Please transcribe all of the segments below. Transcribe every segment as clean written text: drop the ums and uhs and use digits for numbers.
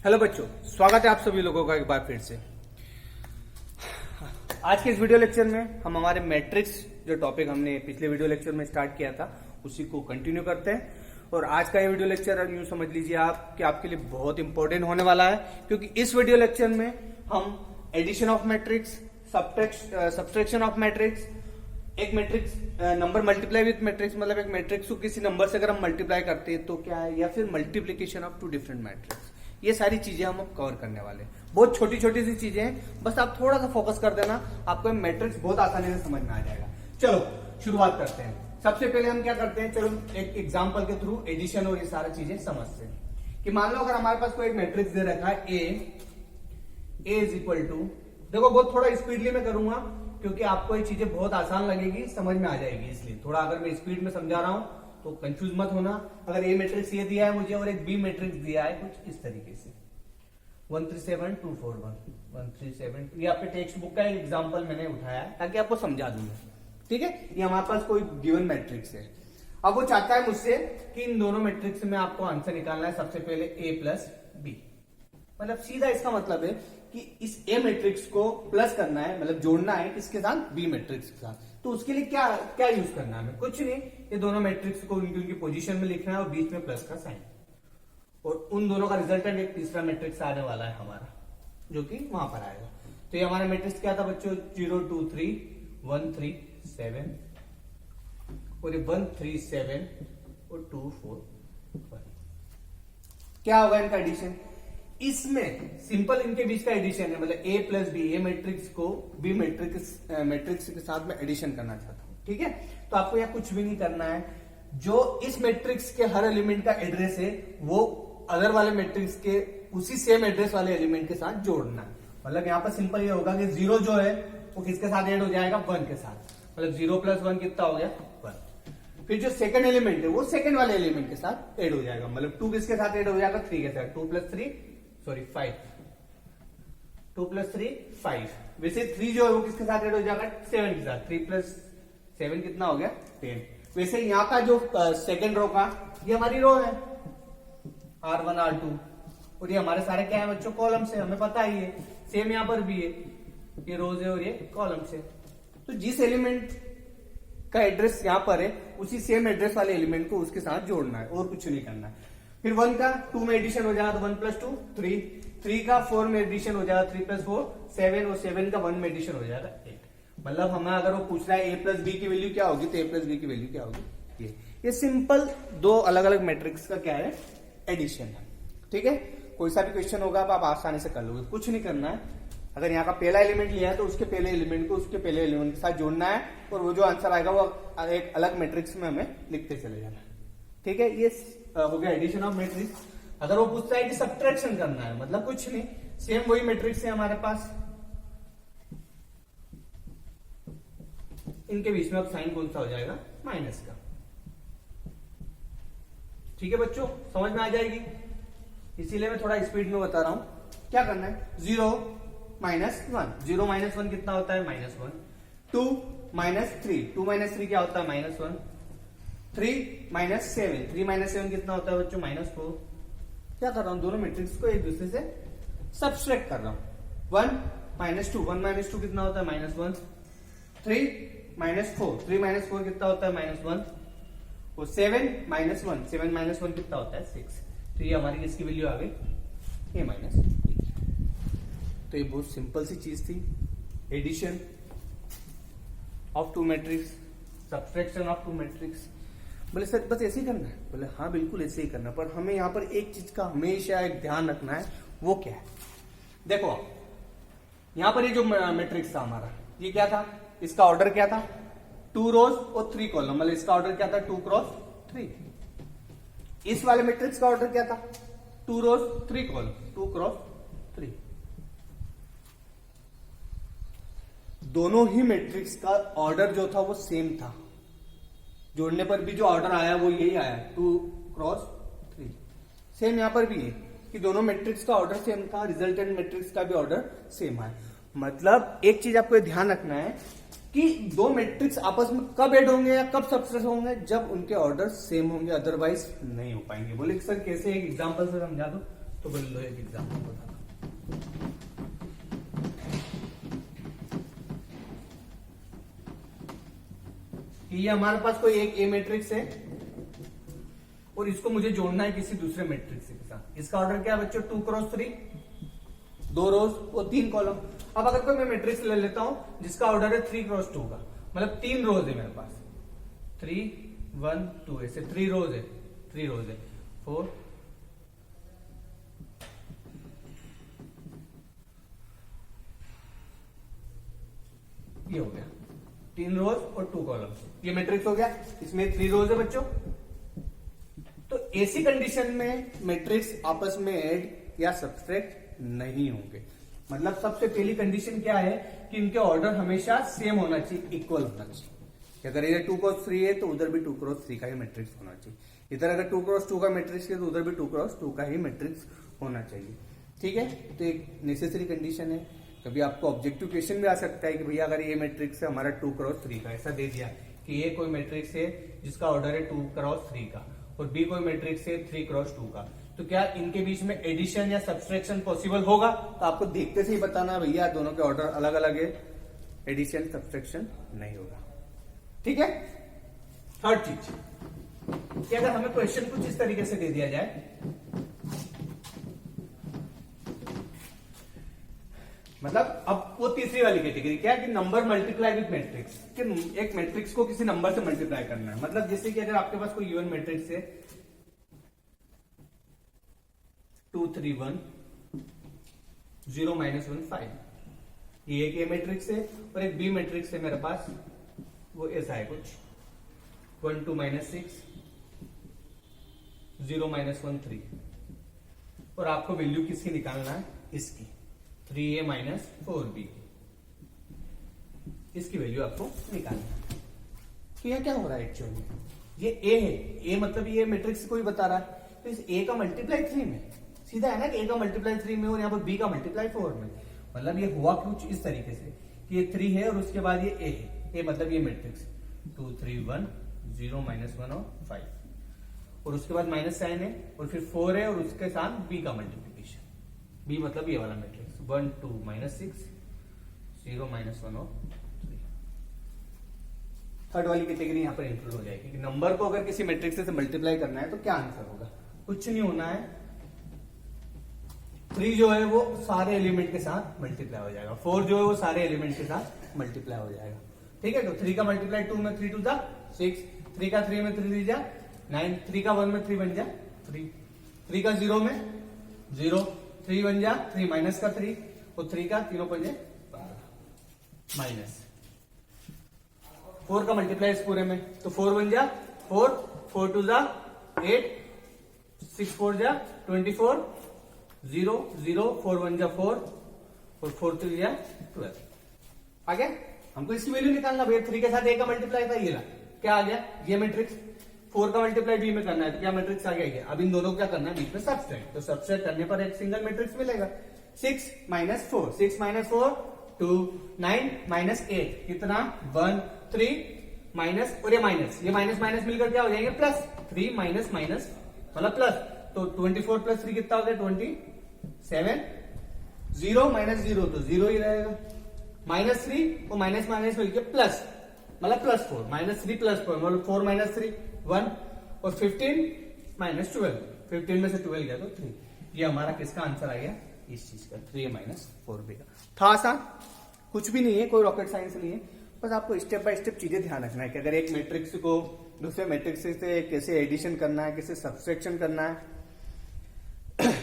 Hello बच्चों, स्वागत है आप सभी लोगों का एक बार फिर से। आज के इस वीडियो लेक्चर में हम हमारे मैट्रिक्स जो टॉपिक हमने पिछले वीडियो लेक्चर में स्टार्ट किया था उसी को कंटिन्यू करते हैं। और आज का ये वीडियो लेक्चर यूं समझ लीजिए आप कि आपके लिए बहुत इंपॉर्टेंट होने वाला है, क्योंकि इस वीडियो लेक्चर में हम addition of matrix, subtraction of matrix, एक matrix number multiply with matrix, मतलब एक मैट्रिक्स को किसी नंबर से अगर हम मल्टीप्लाई करते हैं तो क्या है, या फिर multiplication of two different matrix, ये सारी चीजें हम अब कवर करने वाले हैं। बहुत छोटी छोटी सी चीजें हैं, बस आप थोड़ा सा फोकस कर देना, आपको मैट्रिक्स बहुत आसानी से समझ में आ जाएगा। चलो शुरुआत करते हैं। सबसे पहले हम क्या करते हैं, चलो एक एग्जांपल के थ्रू एडिशन और ये सारी चीजें समझते हैं। कि मान लो अगर हमारे पास कोई एक मैट्रिक्स दे रखा है ए इज इक्वल टू, देखो बहुत थोड़ा स्पीडली में करूंगा क्योंकि आपको ये चीजें बहुत आसान लगेगी, समझ में आ जाएगी, इसलिए थोड़ा अगर मैं स्पीड में समझा रहा हूं तो कंफ्यूज मत होना। अगर ए मैट्रिक्स ये दिया है मुझे और एक बी मैट्रिक्स दिया है कुछ इस तरीके से 137241 1372, ये आपके टेक्स्ट बुक का एक एग्जांपल मैंने उठाया है ताकि आपको समझा दूं। ठीक है, ये हमारे पास कोई गिवन मैट्रिक्स है। अब वो चाहता है मुझसे कि इन दोनों मैट्रिक्स में आपको आंसर निकालना है सबसे पहले ए प्लस बी, मतलब सीधा इसका मतलब है कि इस ए मैट्रिक्स को प्लस करना है, मतलब जोड़ना है किसके साथ, बी मैट्रिक्स के साथ। तो उसके लिए क्या क्या यूज करना है, कुछ नहीं, ये दोनों मैट्रिक्स को उनकी पोजीशन में लिखना है और बीच में प्लस का साइन, और उन दोनों का रिजल्टेंट एक तीसरा मैट्रिक्स आने वाला है हमारा, जो कि वहां पर आएगा। तो ये हमारा मैट्रिक्स क्या था बच्चों, 0 2 3 1 3 7, और ये 1 3 7 और 2 4 1। क्या होगा इनका एडिशन, इसमें सिंपल इनके बीच का एडिशन है, मतलब ए प्लस बी, ए मैट्रिक्स को बी मैट्रिक्स के साथ में एडिशन करना चाहता हूं। ठीक है, तो आपको यहाँ कुछ भी नहीं करना है, जो इस मैट्रिक्स के हर एलिमेंट का एड्रेस है वो अदर वाले मैट्रिक्स के उसी सेम एड्रेस वाले एलिमेंट के साथ जोड़ना है। मतलब यहाँ पर सिंपल ये होगा कि 0 जो है वो किसके साथ ऐड हो जाएगा, 1 के साथ, मतलब 0 प्लस 1 कितना हो गया, 1। फिर जो सेकंड एलिमेंट है वो सेकंड वाले एलिमेंट के साथ ऐड हो जाएगा, मतलब 2 किसके साथ ऐड हो जाएगा, 3 के साथ, 2 प्लस 3 सॉरी 5, 2 प्लस 3 5। वैसे 3 जो है वो किसके साथ ऐड हो जाएगा, 7 के साथ, 3 प्लस 7 कितना हो गया, 10। वैसे यहाँ का जो सेकंड रो का, ये हमारी रो है R1 R2, और ये हमारे सारे क्या है बच्चों, कॉलम से, हमें पता ही है। सेम यहाँ पर भी है, ये रोज है और ये कॉलम से। तो जिस एलिमेंट का एड्रेस यहाँ पर है उसी सेम एड्रेस वाले एलिमेंट को उसके साथ जोड़ना है और कुछ नहीं करना है। फिर 1 का 2 में एडिशन हो जाएगा तो 1 प्लस 2 3, 3 का 4 में एडिशन हो जाएगा 3 प्लस 4 7, और 7 का 1 में एडिशन हो जाएगा 8। मतलब हमें अगर वो पूछ रहा है ए प्लस बी की वैल्यू क्या होगी, तो ए प्लस बी की वैल्यू क्या होगी, ये सिंपल दो अलग अलग मैट्रिक्स का क्या है, एडिशन है। ठीक है, कोई सा भी क्वेश्चन होगा आप आसानी से कर लोगे, कुछ नहीं करना है। अगर यहाँ का पहला एलिमेंट लिया है तो उसके पहले एलिमेंट को उसके पहले एलिमेंट के साथ जोड़ना है, और वो जो आंसर आएगा वो एक अलग मैट्रिक्स में हमें लिखते चले जाना है। ठीक है, ये हो गया एडिशन ऑफ मैट्रिक्स। अगर वो पूछता है कि सब्ट्रैक्शन करना है, मतलब कुछ नहीं, सेम वही मैट्रिक्स है हमारे पास, इनके बीच में अब साइन कौन सा हो जाएगा, माइनस का। ठीक है बच्चों, समझ में आ जाएगी, इसीलिए मैं थोड़ा स्पीड में बता रहा हूं। क्या करना है, 0 माइनस 1, 0 माइनस 1 कितना होता है, -1। 2 माइनस 3, 2 माइनस 3 क्या होता है, -1। 3 माइनस 7, 3 माइनस 7 कितना होता है बच्चों, -4। क्या कर रहा हूं, दोनों मैट्रिक्स को एक दूसरे से सब्सट्रैक्ट कर रहा हूं। 1 माइनस 2, 1 माइनस 2 कितना होता है, -1। 3 माइनस 4, 3 माइनस 4 कितना होता है, -1। और 7 माइनस 1, 7 माइनस 1 कितना होता है, 6। तो ये हमारी किसकी वैल्यू आ गई, a माइनस बी। तो ये बहुत सिंपल सी चीज थी, addition of two matrix, subtraction of two matrix. बोले सर बस ऐसे ही करना है, बोले हाँ बिल्कुल ऐसे ही करना है, पर हमें यहाँ पर एक चीज का हमेशा एक ध्यान रखना है, वो क्या है, देखो यहाँ पर ये जो मैट्रिक्स था हमारा, ये क्या था, इसका ऑर्डर क्या था, 2 रोज और 3 कॉलम, मतलब इसका ऑर्डर क्या था, 2 क्रॉस 3। इस वाले मैट्रिक्स का ऑर्डर क्या था, 2 रोज 3 कॉलम, 2 क्रॉस 3। दोनों ही मैट्रिक्स का ऑर्डर जो था वो सेम था, जोड़ने पर भी जो ऑर्डर आया वो यही आया, 2 क्रॉस 3। सेम यहां पर भी है कि दोनों मैट्रिक्स का ऑर्डर सेम था, रिजल्टेंट मैट्रिक्स का भी ऑर्डर सेम है। मतलब एक चीज आपको ध्यान रखना है कि दो मैट्रिक्स आपस में कब ऐड होंगे या कब सब्ट्रैक्ट होंगे, जब उनके ऑर्डर सेम होंगे, अदरवाइज नहीं हो पाएंगे। बोले सर कैसे, एक एग्जांपल से समझा दो, तो बोल लो एक एग्जाम्पल बताना। ये हमारे पास कोई एक ए मैट्रिक्स है और इसको मुझे जोड़ना है किसी दूसरे मैट्रिक्स के साथ। इसका ऑर्डर क्या है बच्चों? 2 क्रॉस 3, 2 रोज और 3 कॉलम। अब अगर कोई मैं मैट्रिक्स ले लेता हूं जिसका ऑर्डर है 3 क्रॉस 2 का, मतलब 3 रोज है मेरे पास, 3 1 2, ऐसे 3 रोज है, 3 रोज है, 4 ये हो गया, 3 रोज और 2 कॉलम, ये मैट्रिक्स हो गया। इसमें 3 रोज है बच्चों। तो ऐसी कंडीशन में मैट्रिक्स आपस में ऐड या सब्सट्रैक्ट नहीं होंगे। मतलब सबसे पहली कंडीशन क्या है कि इनके ऑर्डर हमेशा सेम होना चाहिए, इक्वल होना चाहिए। कि अगर इधर 2 क्रॉस 3 है तो उधर भी 2 क्रॉस 3 का ही मैट्रिक्स होना चाहिए। इधर अगर 2 क्रॉस 2 का मैट्रिक्स है तो उधर भी 2 क्रॉस 2 का ही मैट्रिक्स होना चाहिए। ठीक है, तो एक नेसेसरी कंडीशन है। कभी आपको ऑब्जेक्टिव क्वेश्चन भी आ सकता है कि भैया अगर ये मैट्रिक्स है हमारा 2 क्रॉस 3 का, ऐसा दे दिया कि ये कोई मैट्रिक्स है जिसका ऑर्डर है 2 क्रॉस 3 का और बी कोई मैट्रिक्स है 3 क्रॉस 2 का, तो क्या इनके बीच में एडिशन या सब्सट्रैक्शन पॉसिबल होगा? तो आपको देखते से ही बताना भैया दोनों के ऑर्डर अलग अलग है, एडिशन सब्सट्रैक्शन नहीं होगा। ठीक है। थर्ड चीज कि अगर हमें क्वेश्चन कुछ इस तरीके से दे दिया जाए, मतलब अब वो तीसरी वाली कैटेगरी क्या है कि नंबर मल्टीप्लाई विद मैट्रिक्स, कि एक मैट्रिक्स को किसी नंबर से मल्टीप्लाई करना है। मतलब जैसे कि अगर आपके पास कोई गिवन मैट्रिक्स है 2 3 1 0 -1 5, ये एक ए मैट्रिक्स है और एक बी मैट्रिक्स है मेरे पास, वो ऐसा है कुछ 1 2 -6 0 -1 3, और आपको वैल्यू किसकी निकालना है? इसकी 3a - 4b, इसकी वैल्यू आपको निकालनी है। तो यह क्या हो रहा है एक्चुअली? ये a है, a मतलब ये मैट्रिक्स कोई बता रहा है, तो इस a का मल्टीप्लाई 3 में सीधा है ना कि a का मल्टीप्लाई 3 में और यहाँ पर b का मल्टीप्लाई 4 में। मतलब ये हुआ कुछ इस तरीके से कि ये 3 है और उसके बाद ये a है, a मतलब ये मैट्रिक्स 2 3 1 0 -1 और 5, और उसके बाद माइनस साइन है और फिर 4 है और उसके साथ b का मल्टीप्लीकेशन, b मतलब ये वाला मैट्रिक्स 1 2 -6 0 -1 और 3। थर्ड वाली कैटेगरी यहां पर इंक्लूड हो जाएगी कि नंबर को अगर किसी मैट्रिक्स से मल्टीप्लाई करना है तो क्या आंसर होगा? कुछ नहीं होना है, 3 जो है वो सारे एलिमेंट के साथ मल्टीप्लाई हो जाएगा, 4 जो है वो सारे एलिमेंट के साथ मल्टीप्लाई हो जाएगा। ठीक है, तो 3 का मल्टीप्लाई 2 में 3 2 जा 6, 3 का 3 में 3 3 जा 9, 3 का 1 में 3 बन जा 3, 3 का 0 में 0, 3 बन जा 3 माइनस का 3 और 3 का 3 बन जाए माइनस 4 का मल्टीप्लाई इस पूरे में, तो 4 बन जा 4, 4 2 जा 8, 6 4 जा 24, 0 0 4 1 जा 4 और 4 3 जा 12। आ गया? हमको इसकी वैल्यू निकालना भैया, 3 के साथ a का मल्टीप्लाई था, ये ला क्या आ गया? ये मैट्रिक्स। 4 का मल्टीप्लाई b में करना है तो क्या मैट्रिक्स आ गया ये? अब इन दोनों को क्या करना है? बीच में सब्सट्रैक्ट, तो सब्सट्रैक्ट करने पर एक सिंगल मैट्रिक्स मिलेगा। 6 - 4, 6 - 4 2, 9 - 8 कितना 1 3 माइनस, और ये माइनस माइनस मिलकर क्या हो जाएंगे? प्लस 3 माइनस माइनस मतलब प्लस, तो 24 + 3 कितना हो गया? 27, 0 - 0 तो 0 ही रहेगा, -3 और माइनस माइनस मिलकर प्लस मतलब +4, -3 + 4 मतलब 4 - 3 1 और 15 - 12, 15 में से 12 गया तो 3। ये हमारा किसका आंसर आ गया? इस चीज का 3a - 4b का। था आसान, कुछ भी नहीं है, कोई रॉकेट साइंस नहीं है, बस आपको स्टेप बाय स्टेप चीजें ध्यान रखना है कि अगर एक मैट्रिक्स को दूसरे मैट्रिक्स से कैसे एडिशन करना है, कैसे सब्सट्रैक्शन करना है।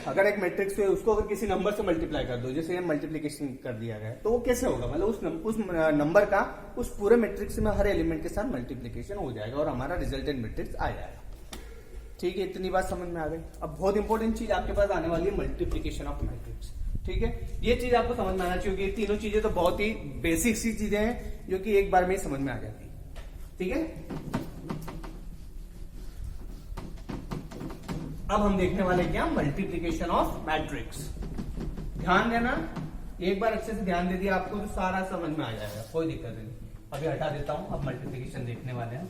अगर एक मैट्रिक्स है उसको अगर किसी नंबर से मल्टीप्लाई कर दो, जैसे मल्टीप्लीकेशन कर दिया गया, तो वो कैसे होगा? मतलब उस नंबर का उस पूरे मैट्रिक्स में हर एलिमेंट के साथ मल्टीप्लीकेशन हो जाएगा और हमारा रिजल्टेंट मैट्रिक्स आ जाएगा। ठीक है, इतनी बात समझ में आ गई। अब बहुत इंपॉर्टेंट चीज आपके पास आने वाली है, मल्टीप्लीकेशन ऑफ मैट्रिक्स। ठीक है, ये चीज आपको समझ में आना चाहिए कि ये तीनों चीजें तो बहुत ही बेसिक सी चीजें हैं जो कि एक बार में ही समझ में आ जाती है। ठीक है, अब हम देखने वाले क्या? Multiplication of matrix. ध्यान देना, एक बार अच्छे से ध्यान दे दिया आपको तो सारा समझ में आ जाएगा, कोई दिक्कत नहीं। अभी हटा देता हूं, अब मल्टीप्लीकेशन देखने वाले हैं।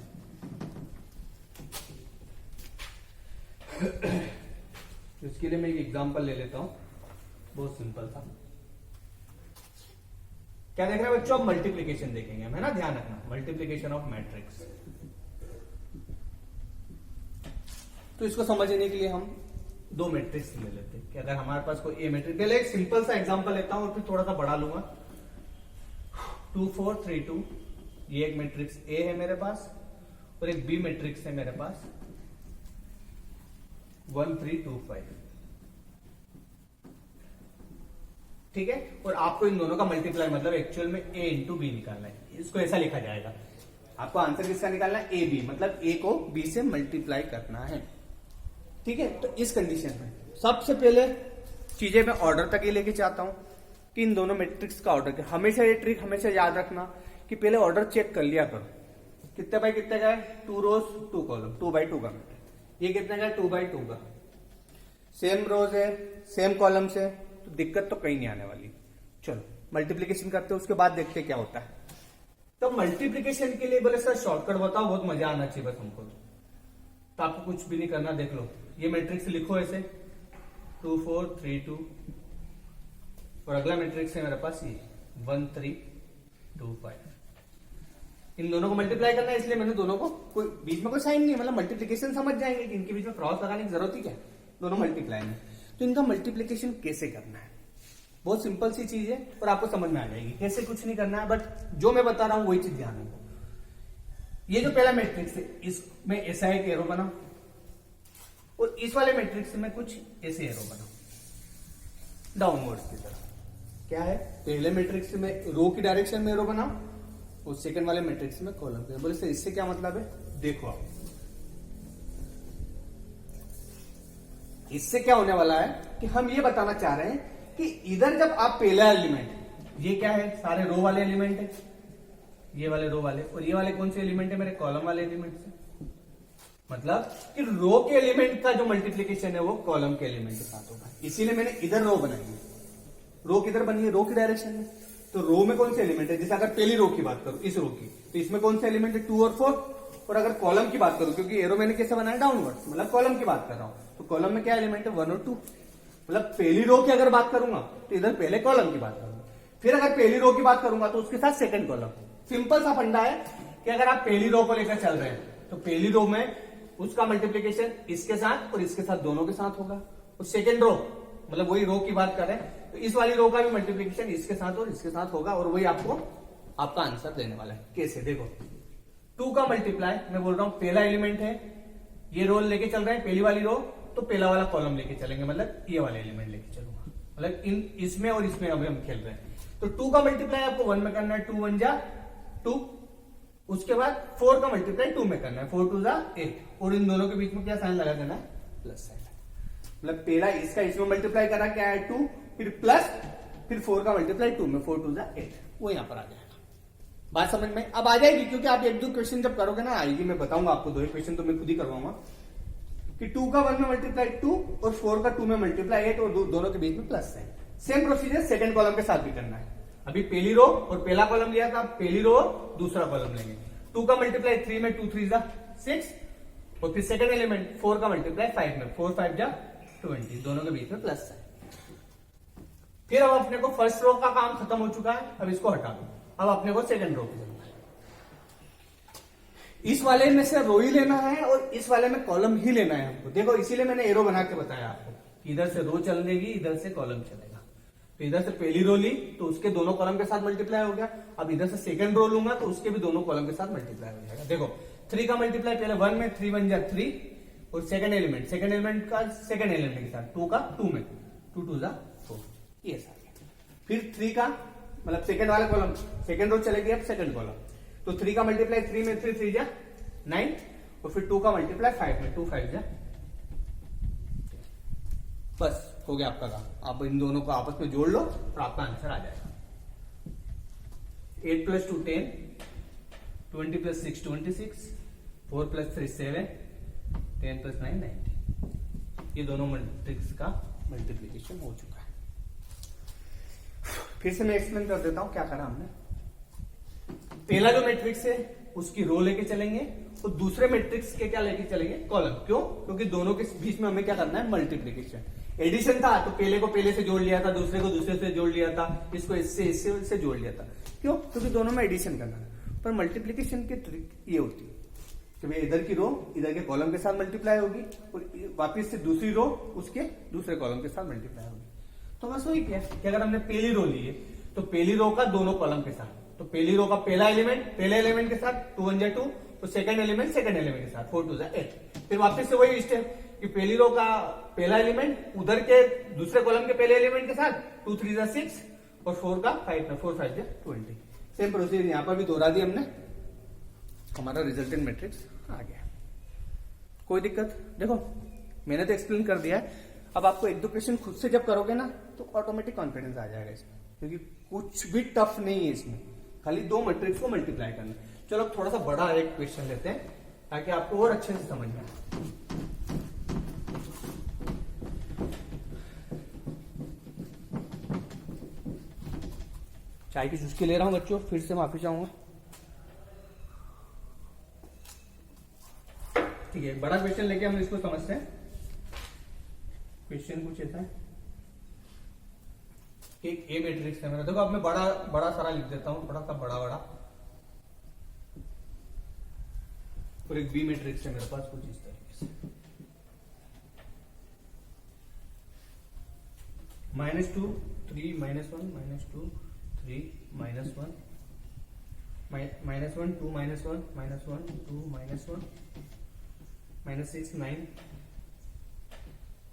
तो इसके लिए मैं एक एग्जांपल ले लेता हूं, बहुत सिंपल था। क्या देख रहे हैं बच्चों? अब मल्टीप्लीकेशन देखेंगे हम, है ना, ध्यान रखना, मल्टीप्लीकेशन ऑफ मैट्रिक्स। तो इसको समझने के लिए हम दो मैट्रिक्स ले लेते हैं कि अगर हमारे पास कोई ए मैट्रिक्स, पहले एक सिंपल सा एग्जांपल लेता हूं और फिर थोड़ा सा बढ़ा लूंगा। 2 4 3 2, ये एक मैट्रिक्स ए है मेरे पास, और एक बी मैट्रिक्स है मेरे पास 1 3 2 5। ठीक है, और आपको इन दोनों का मल्टीप्लाई मतलब एक्चुअल में ए इंटू बी निकालना है। इसको ऐसा लिखा जाएगा, आपको आंसर किसका निकालना है? ए बी, मतलब ए को बी से मल्टीप्लाई करना है। ठीक है, तो इस कंडीशन में सबसे पहले चीजें मैं ऑर्डर तक ही लेके चाहता हूं कि इन दोनों मैट्रिक्स का ऑर्डर, हमेशा ये ट्रिक हमेशा याद रखना कि पहले ऑर्डर चेक कर लिया करो, कितने बाय कितने का है? 2 रोज 2 कॉलम, 2 बाय 2 का मैट्रिक्स। ये कितने का है? 2 बाय 2 का। सेम रोज है, सेम कॉलम से, तो दिक्कत तो कहीं नहीं आने वाली। चलो मल्टीप्लीकेशन करते हैं, उसके बाद देखते क्या होता है। तो मल्टीप्लीकेशन के लिए बोले सर शॉर्टकट बताओ, बहुत मजा आना चाहिए बस हमको, तो आपको कुछ भी नहीं करना। देख लो, ये मैट्रिक्स लिखो ऐसे 2 4 3 2, और अगला मैट्रिक्स है मेरे पास ये 1 3 2 5। इन दोनों को मल्टीप्लाई करना है, इसलिए मैंने दोनों को, कोई बीच में कोई साइन नहीं है, मतलब मल्टीप्लीकेशन समझ जाएंगे कि इनके बीच में क्रॉस लगाने की जरूरत ही क्या है, दोनों मल्टीप्लाई में। तो इनका मल्टीप्लीकेशन कैसे करना है, बहुत सिंपल सी चीज है और आपको समझ में आ जाएगी कैसे। कुछ नहीं करना है, बट जो मैं बता रहा हूं वही चीज ध्यान रखो। ये जो पहला मैट्रिक्स है इसमें ऐसा एक एरो बना, और इस वाले मैट्रिक्स में कुछ ऐसे एरो बना डाउनवर्ड्स की तरह। क्या है? पहले मैट्रिक्स में रो की डायरेक्शन में एरो बना, और सेकंड वाले मैट्रिक्स में कॉलम के। बोले सर इससे क्या मतलब है? देखो आप, इससे क्या होने वाला है कि हम ये बताना चाह रहे हैं कि इधर जब आप पहला एलिमेंट, ये क्या है? सारे रो वाले एलिमेंट है, ये वाले रो वाले, और ये वाले कौन से एलिमेंट है? मेरे कॉलम वाले एलिमेंट से। मतलब कि रो के एलिमेंट का जो मल्टीप्लीकेशन है वो कॉलम के एलिमेंट के साथ होगा, इसीलिए मैंने इधर रो बनाई है। रो किधर बनी है? रो की डायरेक्शन में। तो रो में कौन से एलिमेंट है? जैसे अगर पहली रो की बात करूं, इस रो की, तो इसमें कौन से एलिमेंट है? 2 और 4। और अगर कॉलम की बात करूं, क्योंकि एरो मैंने कैसे बनाया? डाउनवर्ड, मतलब कॉलम की बात कर रहा हूं, तो कॉलम में क्या एलिमेंट है? 1 और 2। मतलब पहली रो की अगर बात करूंगा तो इधर पहले कॉलम की बात करूंगा, फिर अगर पहली रो की बात करूंगा तो उसके साथ सेकंड कॉलम। सिंपल सा फंडा है कि अगर आप पहली रो को लेकर चल रहे हैं तो पहली रो में उसका मल्टीप्लीकेशन इसके साथ और इसके साथ दोनों के साथ होगा, और सेकंड रो मतलब वही रो की बात कर रहे हैं तो इस वाली रो का भी मल्टीप्लीकेशन इसके साथ और इसके साथ होगा, और वही आपको आपका आंसर देने वाला है। कैसे? देखो, 2 का मल्टीप्लाई, मैं बोल रहा हूं पहला एलिमेंट है, ये रो लेके चल रहे हैं पहली वाली रो, तो पहला वाला कॉलम लेके चलेंगे, मतलब ये वाले एलिमेंट लेके चलूंगा, मतलब इसमें और इसमें अभी हम खेल रहे हैं। तो 2 का मल्टीप्लाई आपको 1 में करना है, 2 1 जा 2। उसके बाद 4 का मल्टीप्लाई 2 में करना है, 4 2 जा 8, और इन दोनों के बीच में क्या साइन लगा देना है? Plus sign. मतलब पहला इसका इसमें मल्टीप्लाई करा क्या है? 2, फिर प्लस, फिर 4 का मल्टीप्लाई 2 में, 4 2 जा 8, वो यहां पर आ जाएगा। बात समझ में अब आ जाएगी, क्योंकि आप 1-2 क्वेश्चन जब करोगे ना आएगी, मैं बताऊंगा आपको, 2 क्वेश्चन तो मैं खुद ही करवाऊंगा कि 2 का 1 में मल्टीप्लाई 2 और 4 का 2 में मल्टीप्लाई 8, और दोनों के बीच में plus sign. Same procedure second column के साथ भी करना है। अभी पहली रो और पहला कॉलम लिया था, पहली रो और दूसरा कॉलम लेंगे। 2 का मल्टीप्लाई 3 में, 2 3 जा 6, और फिर सेकंड एलिमेंट 4 का मल्टीप्लाई 5 में, 4 5 जा 20, दोनों के बीच में प्लस साइन। फिर अब अपने को फर्स्ट रो का काम खत्म हो चुका है, अब इसको हटा दो, अब अपने को सेकंड रो की जरूरत है। इस वाले में से रो ही लेना है और इस वाले में कॉलम ही लेना है हमको। देखो इसीलिए मैंने एरो बना के बताया आपको, इधर से रो चलेगी, इधर से कॉलम चलेगा। तो इधर से पहली रो ली तो उसके दोनों कॉलम के साथ मल्टीप्लाई हो गया, अब इधर से सेकंड रो लूंगा तो उसके भी दोनों कॉलम के साथ मल्टीप्लाई हो जाएगा। देखो 3 का मल्टीप्लाई पहले 1 में, 3 1 जा 3, और सेकंड एलिमेंट का सेकंड एलिमेंट के साथ 2 का 2 में, 2 2 जा 4, ये सारा। फिर 3 का मतलब सेकंड वाला कॉलम, सेकंड रो चलेगी अब सेकंड कॉलम, तो 3 का मल्टीप्लाई 3 में, 3 3 जा 9, और फिर 2 का मल्टीप्लाई 5 में, 2 5 जा, बस हो गया आपका काम। आप इन दोनों को आपस में जोड़ लो और आपका आंसर आ जाएगा। 8 + 2 10, 20 + 6 26, 4 + 3 7, 10 + 9 19। ये दोनों मैट्रिक्स का मल्टीप्लीकेशन हो चुका है। फिर से मैं एक्सप्लेन कर देता हूं क्या करा हमने। पहला जो मैट्रिक्स है उसकी रो लेके चलेंगे और दूसरे मैट्रिक्स के क्या लेके चलेंगे, कॉलम। क्यों? क्योंकि दोनों के बीच में हमें क्या करना है, मल्टीप्लीकेशन। एडिशन था तो पहले को पहले से जोड़ लिया था, दूसरे को दूसरे से जोड़ लिया था, इसको इससे जोड़ लिया था। क्यों? क्योंकि दोनों में एडिशन करना है। पर मल्टीप्लीकेशन की ट्रिक ये होती है कि भाई इधर की रो इधर के कॉलम के साथ मल्टीप्लाई होगी और वापिस से दूसरी रो उसके दूसरे कॉलम के साथ मल्टीप्लाई होगी। तो बस वही किया कि अगर हमने पहली रो ली है तो पहली रो का दोनों कॉलम के साथ, तो पहली रो का पहला एलिमेंट पहले एलिमेंट के साथ 2 1 2, तो सेकंड एलिमेंट के साथ 4 2 8। फिर वापस से वही स्टेप कि पहली रो का पहला एलिमेंट उधर के दूसरे कॉलम के पहले एलिमेंट के साथ 2 3 6 और 4 का 5 4 5 20। सेम प्रोसीजर यहां पर भी दोहरा दी हमने, हमारा रिजल्टेंट मैट्रिक्स आ गया। कोई दिक्कत? देखो मैंने तो एक्सप्लेन कर दिया है, अब आपको एक दो क्वेश्चन खुद से जब करोगे ना तो ऑटोमेटिक कॉन्फिडेंस आ जाएगा इसमें, क्योंकि कुछ भी टफ नहीं है इसमें, खाली दो मैट्रिक्स को मल्टीप्लाई करना। चलो थोड़ा सा बड़ा एक क्वेश्चन लेते हैं ताकि आपको और अच्छे से समझ में आए। चाय की चुस्की ले रहा हूं बच्चों, फिर से माफी चाहूंगा। ठीक है, बड़ा क्वेश्चन लेके हम इसको समझते हैं। क्वेश्चन कुछ ऐसा है कि एक ए मैट्रिक्स है मेरा, देखो अब मैं बड़ा सारा लिख देता हूं, थोड़ा सा बड़ा और एक बी मैट्रिक्स है मेरे पास कुछ इस तरीके से -2 3 -1 -2 3 -1 -1 2 -1 -1 2 -1 -6 9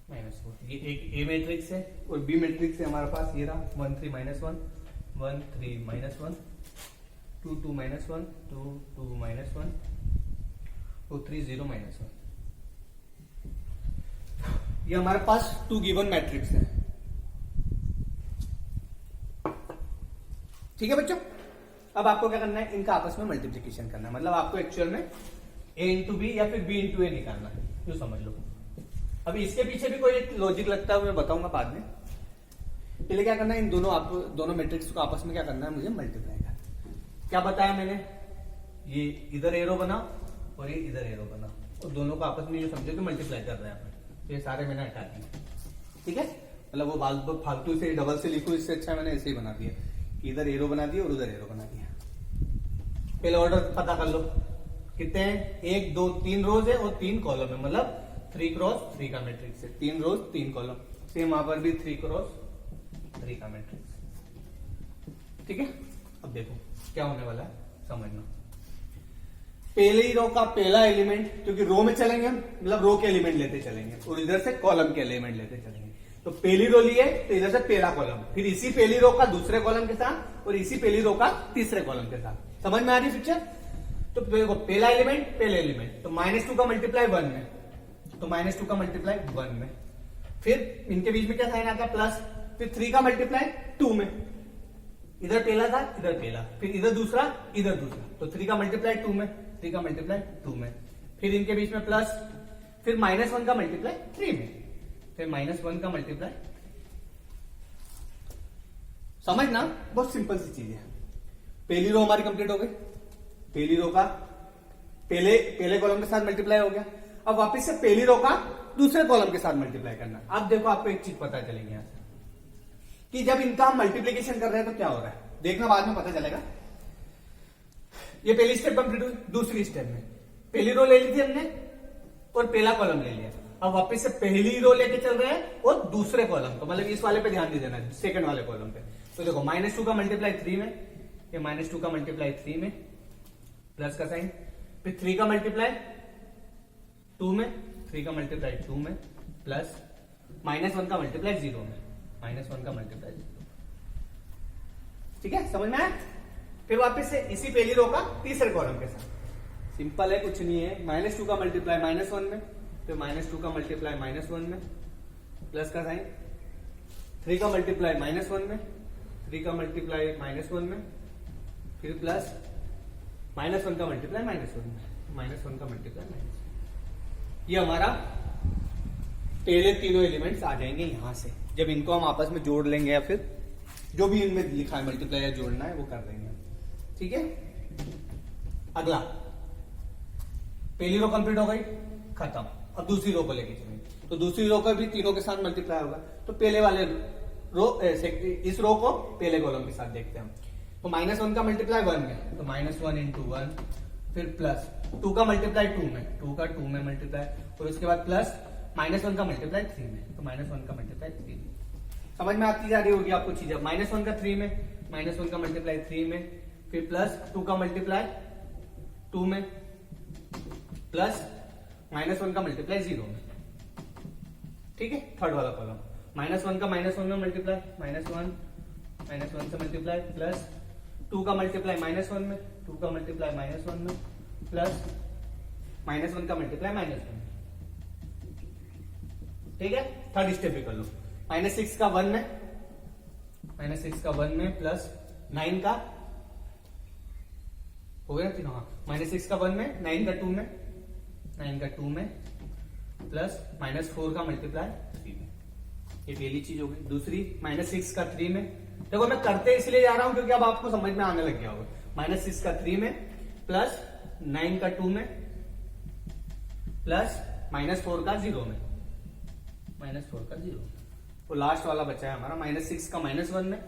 -4। ये एक ए मैट्रिक्स है और बी मैट्रिक्स है हमारे पास, ये रहा 1 3 -1 1 3 -1 2 2 -1 2 2 -1 2 3 0 -1। ये हमारे पास 2 गिवन मैट्रिक्स है। ठीक है बच्चों, अब आपको क्या करना है, इनका आपस में मल्टीप्लिकेशन करना है, मतलब आपको एक्चुअल में a इंटू बी या फिर b इंटू ए निकालना है, जो समझ लो। अभी इसके पीछे भी कोई एक लॉजिक लगता है, मैं बताऊंगा बाद में। पहले क्या करना है, इन दोनों मैट्रिक्स को आपस में क्या करना है, मुझे मल्टीप्लाई करना है। क्या बताया मैंने, ये इधर एरो बना और ये इधर एरो बना और दोनों को आपस में जो समझो कि मल्टीप्लाई कर रहे हैं अपन, तो ये सारे मैंने हटा दिए। ठीक है, मतलब वो फालतू से डबल से लिखो, इससे अच्छा मैंने ऐसे ही बना दिया, इधर एरो बना दिया और उधर एरो बना दिया। पहले ऑर्डर पता कर लो कितने हैं, 1 2 3 रोज है और 3 कॉलम है, मतलब 3 क्रॉस 3 का मैट्रिक्स है, 3 रोज 3 कॉलम। सेम वहां पर भी 3 क्रॉस 3 का मैट्रिक्स। ठीक है, अब देखो क्या होने वाला है, समझना। पहले ही रो का पहला एलिमेंट, क्योंकि रो में चलेंगे मतलब रो के एलिमेंट लेते चलेंगे और इधर से कॉलम के एलिमेंट लेते चलेंगे। तो पहली रो ली है तो इधर से पहला कॉलम, फिर इसी पहली रो का दूसरे कॉलम के साथ और इसी पहली रो का तीसरे कॉलम के साथ। समझ में आ रही पिक्चर? तो देखो पहला एलिमेंट पहले एलिमेंट, तो -2 का मल्टीप्लाई 1 में, तो -2 का मल्टीप्लाई 1 में, फिर इनके बीच में क्या साइन आता है, प्लस, फिर 3 का मल्टीप्लाई 2 में, इधर पहला था इधर पहला, फिर इधर दूसरा इधर दूसरा, तो 3 का मल्टीप्लाई 2 में, 3 का मल्टीप्लाई 2 में, फिर इनके बीच में प्लस, फिर -1 का मल्टीप्लाई 3 में, फिर -1 का मल्टीप्लाई। समझना, बहुत सिंपल सी चीज है। पहली रो हमारी कंप्लीट हो गई, पहली रो का पहले कॉलम के साथ मल्टीप्लाई हो गया। अब वापस से पहली रो का दूसरे कॉलम के साथ मल्टीप्लाई करना। अब देखो आपको एक चीज पता चलेगी यहां से कि जब इनका हम मल्टीप्लीकेशन कर रहे हैं तो क्या हो रहा है, देखना बाद में पता चलेगा। ये पहली स्टेप कंप्लीट हुई, दूसरी स्टेप में पहली रो ले ली थी हमने और पहला कॉलम ले लिया। अब वापस से पहली रो लेके चल रहे हैं और दूसरे कॉलम को, मतलब इस वाले पे ध्यान दे देना, सेकंड वाले कॉलम पे। तो देखो -2 का मल्टीप्लाई 3 में, ये -2 का मल्टीप्लाई 3 में, प्लस का साइन, फिर 3 का मल्टीप्लाई 2 में, 3 का मल्टीप्लाई 2 में, प्लस -1 का मल्टीप्लाई 0 में, -1 का मल्टीप्लाई 0। ठीक है, समझ में आया? फिर वापस से इसी पहली रो का तीसरे कॉलम के साथ, सिंपल है, कुछ नहीं है। -2 का मल्टीप्लाई -1 में, फिर -2 का मल्टीप्लाई -1 में, प्लस का साइन, 3 का मल्टीप्लाई -1 में, 3 का मल्टीप्लाई -1 में, फिर प्लस -1 का मल्टीप्लाई -1 में, -1 का मल्टीप्लाई -1। ये हमारा पहले तीनों एलिमेंट्स आ जाएंगे यहां से, जब इनको हम आपस में जोड़ लेंगे या फिर जो भी इनमें लिखा है मल्टीप्लाई या जोड़ना है वो कर देंगे। ठीक है, अगला पहली रो कंप्लीट हो गई, खत्म। अब दूसरी रो को लेके चलेंगे, तो दूसरी रो का भी तीनों के साथ मल्टीप्लाई होगा। तो पहले वाले रो इस रो को पहले कॉलम के साथ देखते हैं हम। तो -1 का मल्टीप्लाई 1 में, तो -1 × 1, फिर प्लस 2 का मल्टीप्लाई 2 में, 2 का 2 में मल्टीप्लाई, और उसके बाद प्लस -1 का मल्टीप्लाई 3 में, तो -1 का मल्टीप्लाई 3 में। समझ में आती जा रही होगी आपको चीजें। -1 का 3 में, -1 का मल्टीप्लाई 3 में, फिर प्लस 2 का मल्टीप्लाई 2 में, प्लस -1 का मल्टीप्लाई 0 में। ठीक है, थर्ड वाला कॉलम -1 का -1 में मल्टीप्लाई, -1 से मल्टीप्लाई, प्लस 2 का मल्टीप्लाई -1 में, 2 का मल्टीप्लाई -1 में, प्लस -1 का मल्टीप्लाई -1 में। ठीक है, थर्ड स्टेप भी कर लो। -6 का 1 में, -6 का 1 में, प्लस 9 का हो गया तीनों। हाँ, -6 का 1 में, 9 का 2 में, 9 का 2 में, प्लस -4 का मल्टीप्लाई 3 में। ये पहली चीज हो गई। दूसरी -6 का 3 में, देखो मैं करते इसलिए जा रहा हूं क्योंकि अब आपको समझ में आने लग गया होगा। -6 का 3 में, प्लस 9 का 2 में, प्लस -4 का 0 में, -4 का 0 में। तो लास्ट वाला बचा है हमारा -6 का -1 में,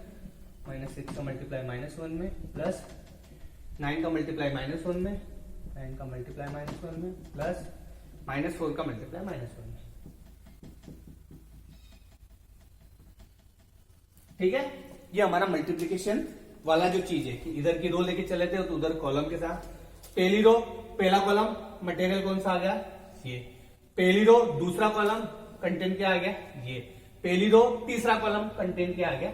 -6 का मल्टीप्लाई -1 में, प्लस 9 का मल्टीप्लाई -1 में, 9 का मल्टीप्लाई -1 में, प्लस -4 का मल्टीप्लाई -1 में। ठीक है, ये हमारा मल्टीप्लिकेशन वाला जो चीज है कि इधर की रो लेके चले थे तो उधर कॉलम के साथ। पहली रो पहला कॉलम मटेरियल कौन सा आ गया, ये। पहली रो दूसरा कॉलम कंटेंट क्या आ गया, ये। पहली रो तीसरा कॉलम कंटेंट क्या आ गया।